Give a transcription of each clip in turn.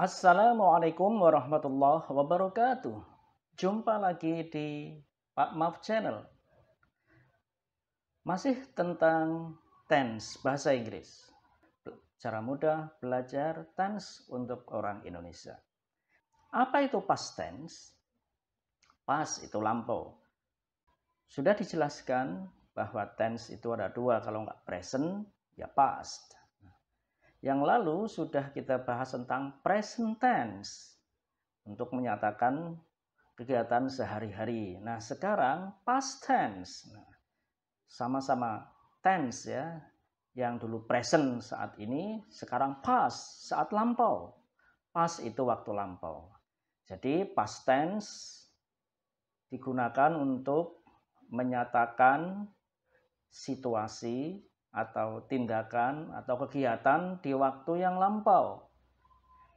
Assalamualaikum warahmatullahi wabarakatuh. Jumpa lagi di Pak Maf Channel. Masih tentang tense bahasa Inggris. Cara mudah belajar tense untuk orang Indonesia. Apa itu past tense? Past itu lampau. Sudah dijelaskan bahwa tense itu ada dua, kalau nggak present, ya past. Yang lalu sudah kita bahas tentang present tense untuk menyatakan kegiatan sehari-hari. Nah, sekarang past tense. Nah, sama-sama tense ya. Yang dulu present saat ini, sekarang past saat lampau. Past itu waktu lampau. Jadi past tense digunakan untuk menyatakan situasi atau tindakan atau kegiatan di waktu yang lampau.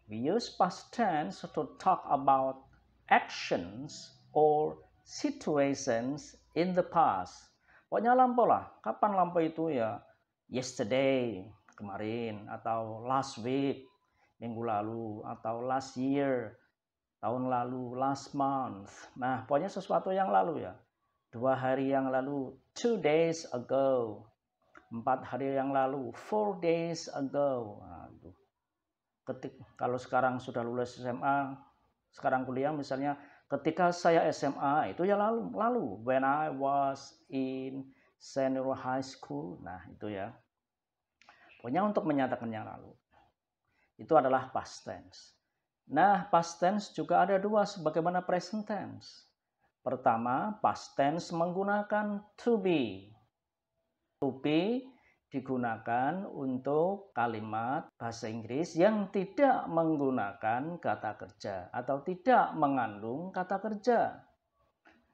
We use past tense to talk about actions or situations in the past. Pokoknya lampau lah. Kapan lampau itu ya? Yesterday, kemarin, atau last week, minggu lalu, atau last year, tahun lalu, last month. Nah, pokoknya sesuatu yang lalu ya. 2 hari yang lalu, 2 days ago. 4 hari yang lalu, 4 days ago. Nah, kalau sekarang sudah lulus SMA, sekarang kuliah misalnya, ketika saya SMA itu ya lalu. When I was in senior high school. Nah, itu ya. Pokoknya untuk menyatakan yang lalu. Itu adalah past tense. Nah, past tense juga ada dua sebagaimana present tense. Pertama, past tense menggunakan to be. To be digunakan untuk kalimat bahasa Inggris yang tidak menggunakan kata kerja atau tidak mengandung kata kerja.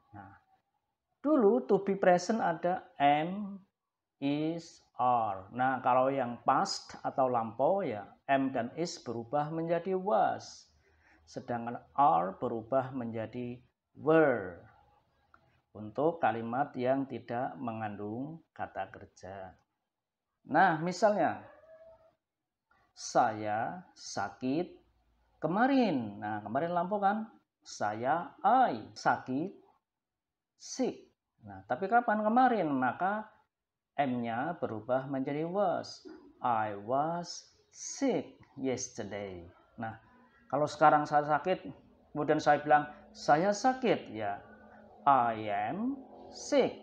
Nah, dulu to be present ada am, is, are. Nah, kalau yang past atau lampau ya am dan is berubah menjadi was. Sedangkan are berubah menjadi were. Untuk kalimat yang tidak mengandung kata kerja. Nah, misalnya, saya sakit kemarin. Nah, kemarin lampau kan? I sakit, sick. Nah, tapi kapan kemarin? Maka M-nya berubah menjadi was. I was sick yesterday. Nah, kalau sekarang saya sakit, kemudian saya bilang, saya sakit, ya I am sick.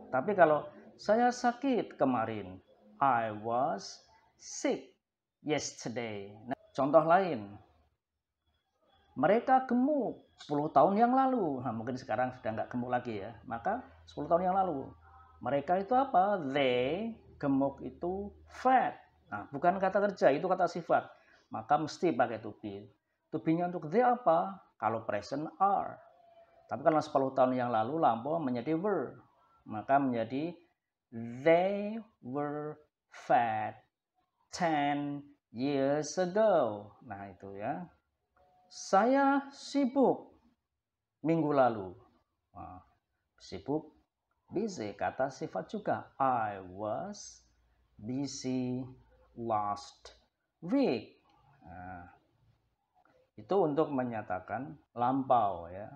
Tapi kalau saya sakit kemarin, I was sick yesterday. Nah, contoh lain, mereka gemuk 10 tahun yang lalu. Nah, mungkin sekarang sudah nggak gemuk lagi ya. Maka 10 tahun yang lalu. Mereka itu apa? They, gemuk itu fat. Nah, bukan kata kerja, itu kata sifat. Maka mesti pakai to be. To be-nya untuk they apa? Kalau present are. Tapi kalau 10 tahun yang lalu lampau menjadi were. Maka menjadi they were fat 10 years ago. Nah, itu ya. Saya sibuk minggu lalu. Nah, sibuk, busy, kata sifat juga. I was busy last week. Nah, itu untuk menyatakan lampau ya.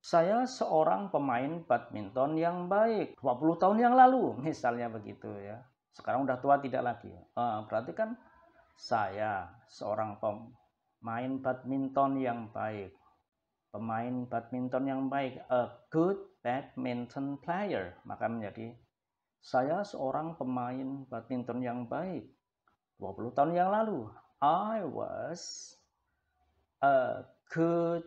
Saya seorang pemain badminton yang baik 20 tahun yang lalu, misalnya begitu ya. Sekarang udah tua tidak lagi. Berarti kan saya seorang pemain badminton yang baik. Pemain badminton yang baik, a good badminton player. Maka menjadi saya seorang pemain badminton yang baik 20 tahun yang lalu. I was a good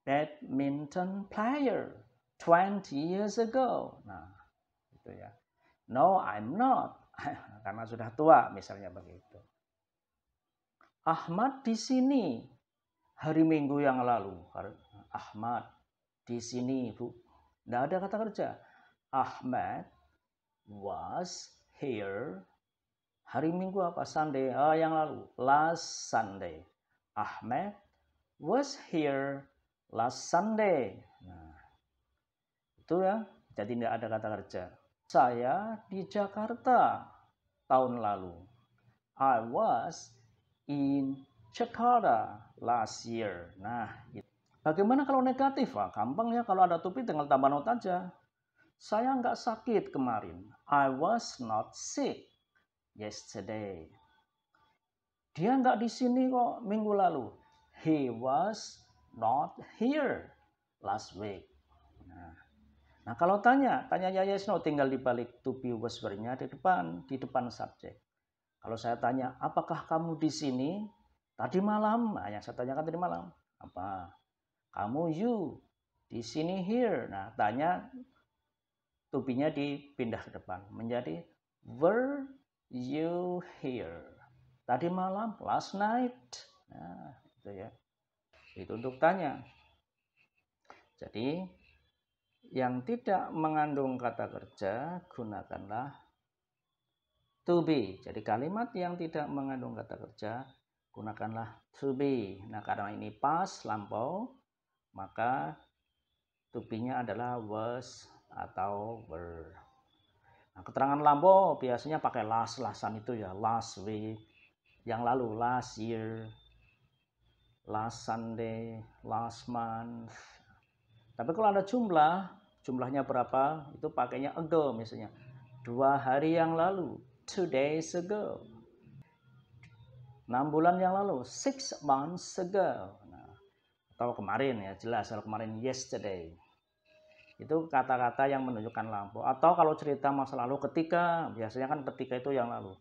badminton player 20 years ago. Nah, itu ya. No, I'm not. Karena sudah tua, misalnya begitu. Ahmad di sini hari Minggu yang lalu. Ahmad di sini, Bu. Tidak ada kata kerja. Ahmad was here hari Minggu apa? Sunday. Yang lalu. Last Sunday. Ahmad was here last Sunday. Nah, itu ya. Jadi tidak ada kata kerja. Saya di Jakarta tahun lalu. I was in Jakarta last year. Nah, bagaimana kalau negatif? Gampang ya, kalau ada to be tinggal tambah not aja. Saya nggak sakit kemarin. I was not sick yesterday. Dia nggak di sini kok minggu lalu. He was not here last week. Nah kalau tanya ya yes no, tinggal dibalik to be was were-nya di depan subjek. Kalau saya tanya, apakah kamu di sini tadi malam? Nah, yang saya tanyakan tadi malam. Apa? Kamu you di sini here. Nah, tanya to be-nya dipindah ke depan menjadi were you here? Tadi malam, last night. Nah, itu ya. Itu untuk tanya. Jadi, yang tidak mengandung kata kerja, gunakanlah to be. Jadi, kalimat yang tidak mengandung kata kerja, gunakanlah to be. Nah, karena ini past, lampau, maka to be-nya adalah was atau were. Nah, keterangan lampau biasanya pakai lasan itu ya, last week, yang lalu, last year, last Sunday, last month. Tapi kalau ada jumlahnya berapa, itu pakainya ago misalnya. 2 hari yang lalu, 2 days ago. 6 bulan yang lalu, 6 months ago. Nah, atau kemarin ya, jelas kalau kemarin yesterday. Itu kata-kata yang menunjukkan lampau. Atau kalau cerita masa lalu ketika, biasanya kan ketika itu yang lalu.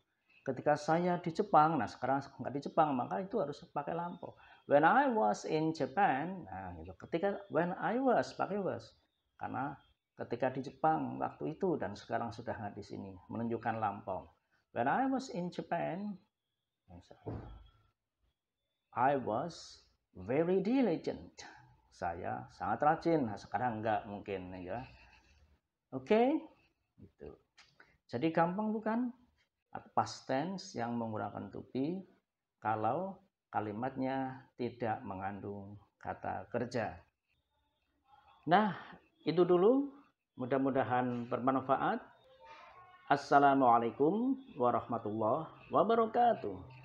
Ketika saya di Jepang, nah sekarang nggak di Jepang, maka itu harus pakai lampau. When I was in Japan, nah gitu. Ketika when I was, pakai was. Karena ketika di Jepang waktu itu dan sekarang sudah nggak di sini, menunjukkan lampau. When I was in Japan, I was very diligent. Saya sangat rajin. Nah, sekarang enggak mungkin ya. Oke, gitu. Jadi gampang bukan? Past tense yang menggunakan to be kalau kalimatnya tidak mengandung kata kerja. Nah, itu dulu. Mudah-mudahan bermanfaat. Assalamualaikum warahmatullahi wabarakatuh.